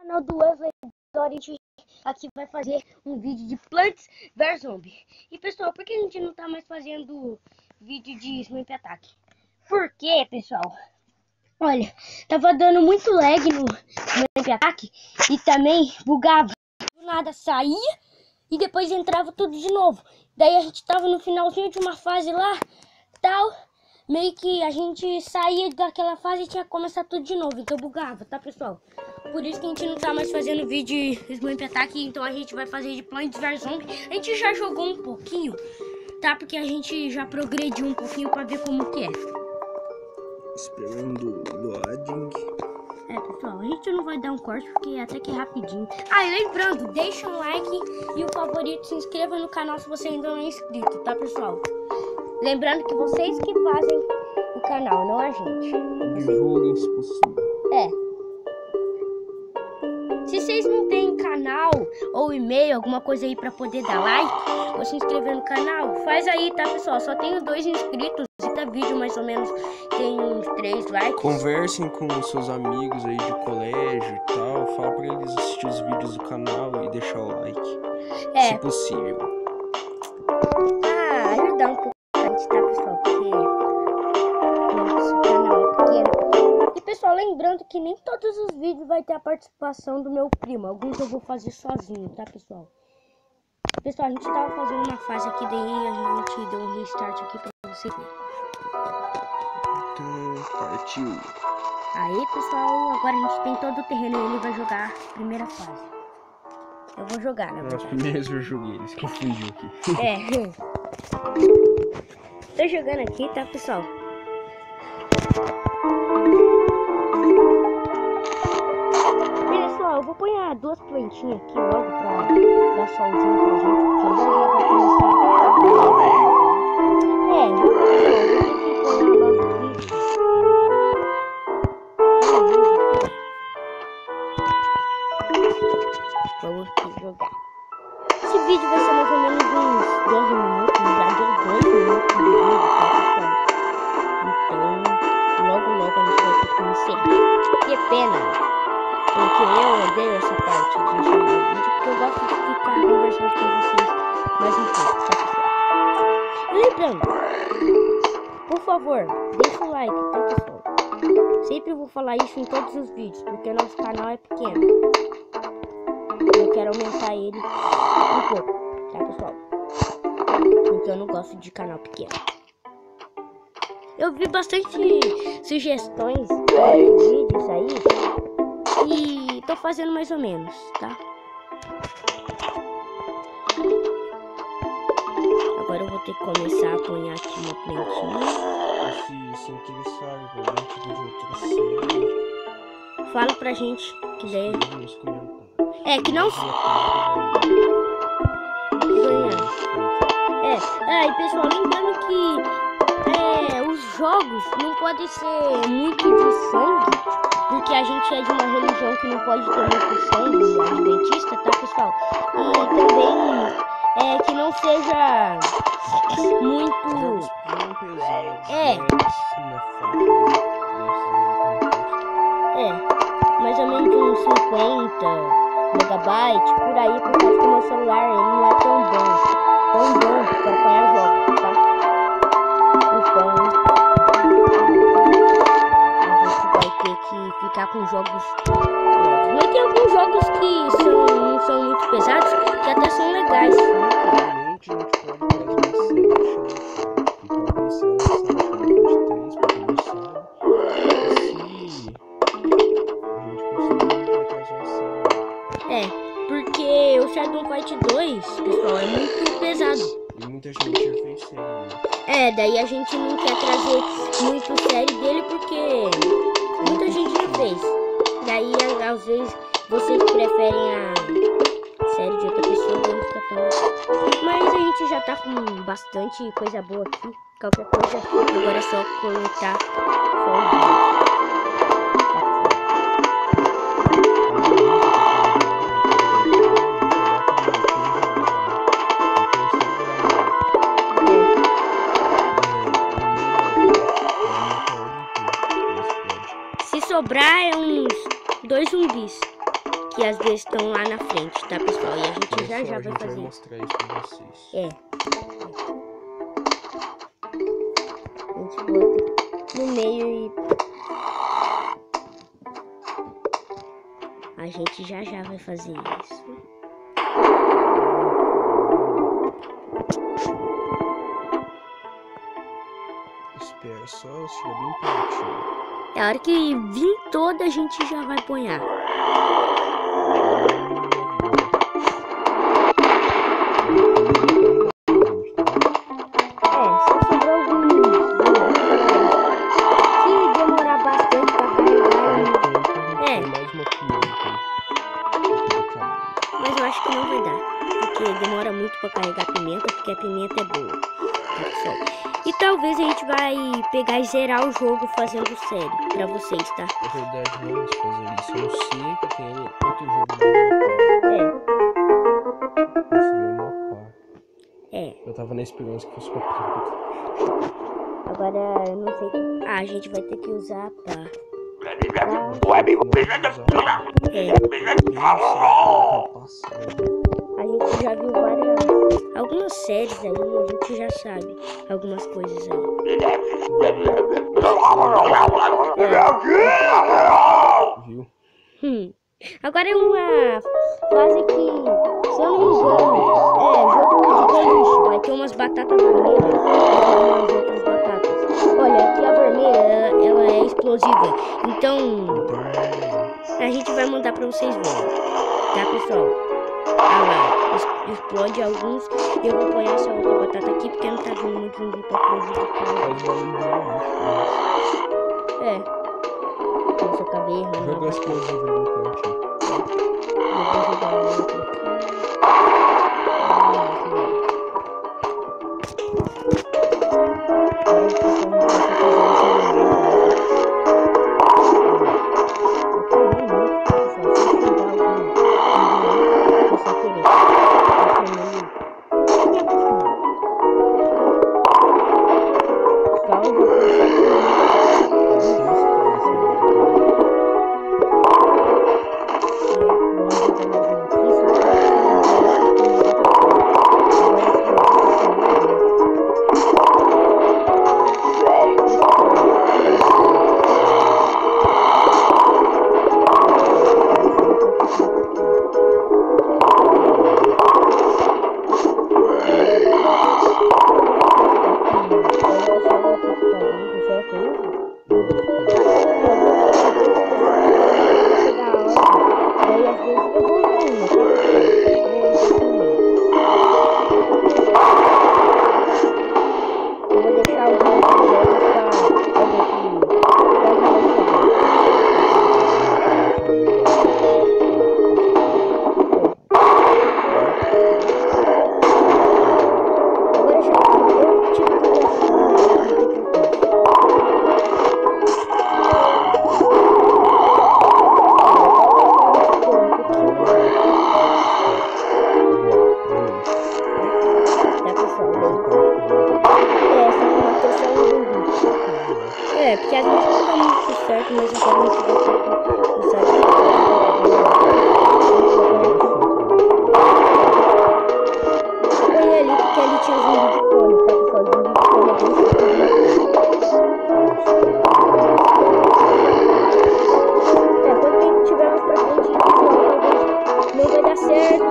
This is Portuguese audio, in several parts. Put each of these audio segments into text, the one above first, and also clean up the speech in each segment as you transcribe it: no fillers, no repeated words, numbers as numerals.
Canal do Wesley, a gente aqui vai fazer um vídeo de Plants vs Zombies. E pessoal, por que a gente não tá mais fazendo vídeo de Snipe Attack? Porque, pessoal, olha, tava dando muito lag no Snipe Attack e também bugava. Do nada saía e depois entrava tudo de novo. Daí a gente tava no finalzinho de uma fase lá, tal, meio que a gente saía daquela fase e tinha que começar tudo de novo, então bugava, tá, pessoal? Por isso que a gente não tá mais fazendo vídeo de Snipe Attack, então a gente vai fazer de Plants vs Zombies. A gente já jogou um pouquinho, tá? Porque a gente já progrediu um pouquinho pra ver como que é. Esperando o loading. É, pessoal, a gente não vai dar um corte porque até que é rapidinho. Ah, e lembrando, deixa um like e o favorito, se inscreva no canal se você ainda não é inscrito, tá, pessoal? Lembrando que vocês que fazem o canal, não a gente. Divulguem se possível. É. Se vocês não têm canal ou e-mail, alguma coisa aí pra poder dar like ou se inscrever no canal, faz aí, tá, pessoal? Só tenho 2 inscritos e tá vídeo mais ou menos tem uns 3 likes. Conversem com os seus amigos aí de colégio e tal. Fala pra eles assistir os vídeos do canal e deixar o like. Se possível. Ajudar um pouco a gente, tá, pessoal? Porque nosso canal é pequeno. E pessoal, lembrando que nem todos os vídeos vai ter a participação do meu primo. Alguns eu vou fazer sozinho, tá, pessoal? Pessoal, a gente tava fazendo uma fase aqui, daí a gente deu um restart aqui pra vocês verem. Então, partiu. Aí, pessoal, agora a gente tem todo o terreno e ele vai jogar a primeira fase. Eu vou jogar, na Os verdade. primeiros eu joguei, eles confundiu aqui. Tô jogando aqui, tá, pessoal? Pessoal, eu vou pôr 2 plantinhas aqui logo pra dar solzinho pra gente, porque já vai começar. Vamos aqui jogar. Esse vídeo vai ser mais ou menos uns 12 minutos, já deu 2 minutos de vídeo, tá, pessoal? Então, logo a gente vai ter que encerrar. Que pena, porque eu odeio essa parte de encerrar o vídeo, porque eu gosto de ficar conversando com vocês mais um pouco, tá, pessoal? E lembrando, por favor, deixa o like, tá, pessoal? Sempre vou falar isso em todos os vídeos, porque nosso canal é pequeno. Eu quero aumentar ele um pouco, tá, pessoal? Porque eu não gosto de canal pequeno. Eu vi bastante sugestões de vídeos aí e tô fazendo mais ou menos, tá? Agora eu vou ter que começar a apanhar aqui uma plantinha. Se interessarem pra gente de outra série, fala pra gente que daí... nos comentários. que não... E pessoal, lembrando que os jogos não podem ser muito de sangue, porque a gente é de uma religião que não pode ter muito sangue, adventista, tá, pessoal? E também que não seja muito... mais ou menos uns 50 megabytes por aí, por causa que meu celular ele não é tão bom para apanhar jogos, tá? Então a gente vai ter que ficar com jogos leves. Mas tem alguns jogos que não são muito pesados, que até são legais. Realmente a gente pode fazer uma série e pode ser uma série de 3 pra começar. Porque o Shadow Fight 2, pessoal, é muito pesado. E muita gente já fez série, né? Daí a gente não quer trazer muito série dele porque muita gente já fez. Daí às vezes vocês preferem a série de outra pessoa, não fica tão... Mas a gente já tá com bastante coisa boa aqui. Qualquer coisa, agora é só coletar só sobrar uns 2 zumbis, que às vezes estão lá na frente, tá, pessoal? E a gente já vai fazer. Vai mostrar isso pra vocês. É. A gente bota no meio e... A gente já vai fazer isso. Espera só, chega bem pertinho. É a hora que vir toda, a gente já vai ponhar. Só sobrou alguns. Se demorar bastante pra carregar... Mais uma pimenta. Mas eu acho que não vai dar. Porque demora muito pra carregar pimenta, porque a pimenta é boa. Pessoal. E talvez a gente vai pegar e zerar o jogo fazendo série pra vocês, tá? Na verdade, vamos fazer isso. Eu sei que tem outro jogo É. Eu tava na esperança que fosse uma pimenta. Agora, eu não sei. A gente vai ter que usar pá. A gente já viu algumas séries aí, a gente já sabe algumas coisas aí. Viu? Agora é uma fase que, se eu não me engano, jogo de boliche. Vai ter umas batatas vermelhas e umas outras batatas. Olha, aqui a vermelha, ela é explosiva. Então, a gente vai mandar pra vocês verem. Tá, pessoal? Lá, explode alguns. Eu vou pôr essa outra batata aqui, porque não tá vindo muito zumbi pra prejudicar. Nossa, eu acabei errando. Joga explosivo ali no cantinho. Eu vou jogar a outra aqui. Porque às vezes não dá muito certo, mas agora a gente vai ter que usar aqui. Eu ponho ali porque ali tinha zumbi de cone, tá, pessoal? Zumbi de cone é bem quando a gente tiver mais pra frente, pessoal, talvez não vai dar certo,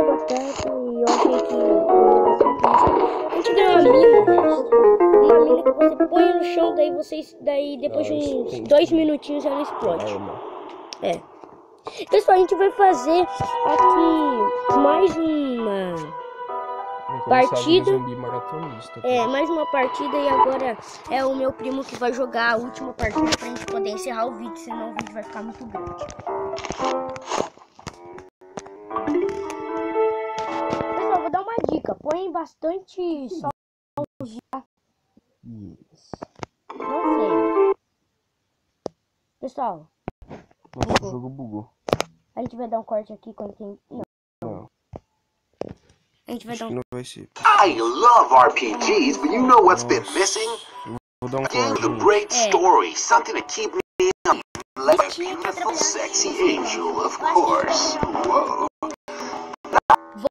batata, e eu achei que não ia dar certo. A gente ganhou uma mina que você põe no chão, daí depois de uns 2 minutinhos ela explode. Pessoal, a gente vai fazer aqui mais uma partida. Mais uma partida e agora é o meu primo que vai jogar a última partida pra gente poder encerrar o vídeo, senão o vídeo vai ficar muito grande. Pessoal, vou dar uma dica, põe bastante sol já. Não sei. Pessoal, nossa, o jogo bugou. A gente vai dar um corte aqui quando tem... Não. A gente vai dar um... Não vai ser. I love RPGs, but you know what's been missing? Vou dar um A corte. great story, something to keep me like a beautiful, sexy angel, of course. Whoa.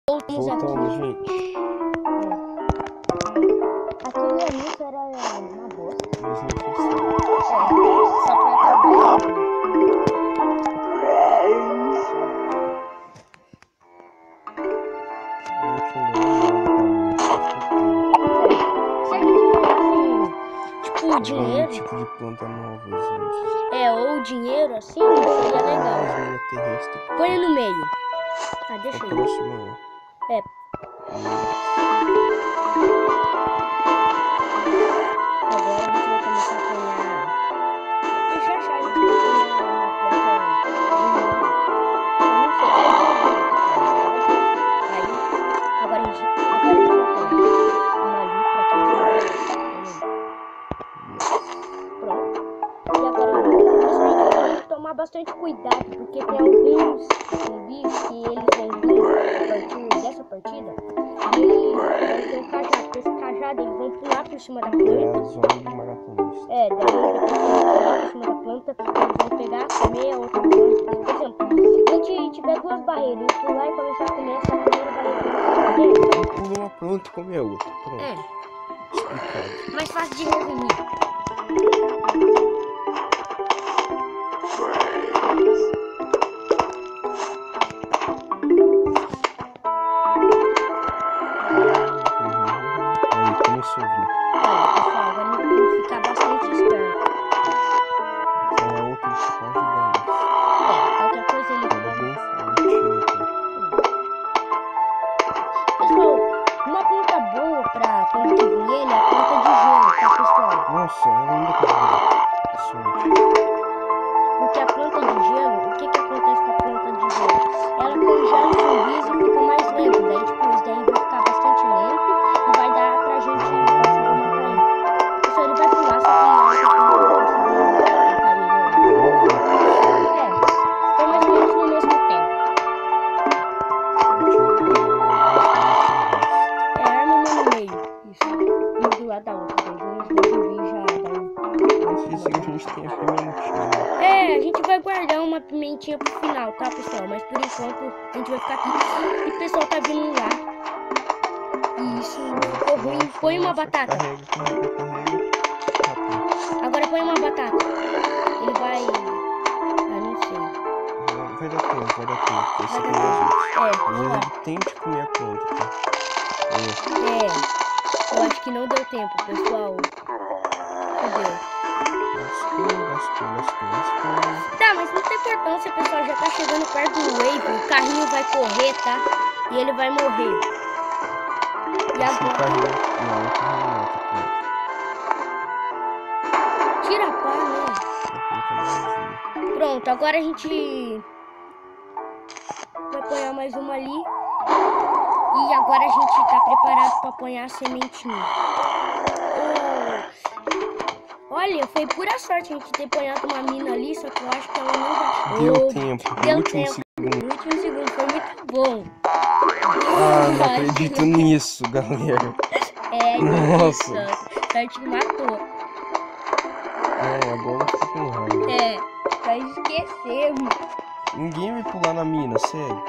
Voltamos aqui. Gente. Aquele anúncio era uma bosta. Desnecessário. Só pra atrapalhar. Se a gente ganhasse, tipo, dinheiro. Tipo de planta nova, Ou dinheiro assim, seria legal. Mina terrestre. Põe no meio. Deixa O aí. próximo Agora a gente vai começar a apanhar. Já a gente vai apanhar uma planta de. Aí, agora a gente vai apanhar uma ali pra quem. Pronto. E agora, pessoal, tem que tomar bastante cuidado, porque tem alguns zumbis que eles vão vir a partir dessa partida. E eles vão ter um cajado. Com esse cajado eles vão pular por cima da planta. É a zona de maratonista. Daí depois que eles pular por cima da planta, eles vão pegar, comer a outra planta. Por exemplo, se a gente tiver duas barreiras e pular e começar a comer essa primeira barreira, Pula uma planta e come a outra. Pronto. Explicado. mais fácil de resumir. Aí, começou a vir. Pessoal, agora a gente tem que ficar bastante esperto. Essa é a outra que tá ajudando. Qualquer coisa ele Tá bem fortinho aqui. Pessoal, uma planta boa pra quando que vir ele é a planta de gelo, tá, pessoal? Nossa, ela ainda tá vindo. Que sorte. Porque a planta de gelo, o que que acontece com a planta de gelo? Ela congela os zumbis e fica mais lento. Daí, tipo, isso daí vai ficar bastante lento e vai dar pra gente conseguir matar ele. Pessoal, ele vai pular, só que eu acho que não vai conseguir matar ele hoje. Foi mais ou menos no mesmo tempo. Arma uma no meio. Isso. E do lado da outra. Daí os zumbis já dá um. Antes disso, a gente tem a pimentinha. A gente vai guardar uma pimentinha pro final, tá, pessoal? Mas por enquanto a gente vai ficar aqui. E o pessoal tá vindo lá. E isso ficou ruim. Põe uma batata. Carrega. Agora põe uma batata. Ele vai. Não sei. Vai dar tempo. Esse Vai aqui dar é tempo. Às vezes Vai. ele tente comer a planta, tá? Eu acho que não deu tempo, pessoal. Cadê? Lascou. Tá, mas não tem importância, pessoal. Já tá chegando perto do Wave. O carrinho vai correr, tá? E ele vai morrer. E Esse agora. carrinho não, o carrinho não, tá pronto. Tira a pá, né? Tá vazio. Pronto, agora a gente vai apanhar mais uma ali. E agora a gente tá preparado pra apanhar a sementinha. Olha, foi pura sorte a gente ter apanhado uma mina ali, só que eu acho que ela não vai. Deu tempo, Deu no último tempo. segundo. No último segundo, foi muito bom. Não acredito nisso, galera. Nossa. Sorte que matou. Agora eu fico com raiva. Nós esquecemos. Ninguém vai pular na mina, sério.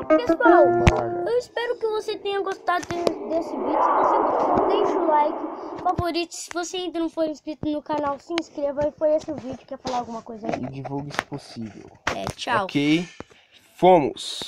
Pessoal, eu espero que você tenha gostado desse vídeo. Se você gostou, deixa o like, favorito. Se você ainda não for inscrito no canal, se inscreva. E foi esse o vídeo. Quer falar alguma coisa aí? E divulgue se possível. Tchau. Ok, fomos.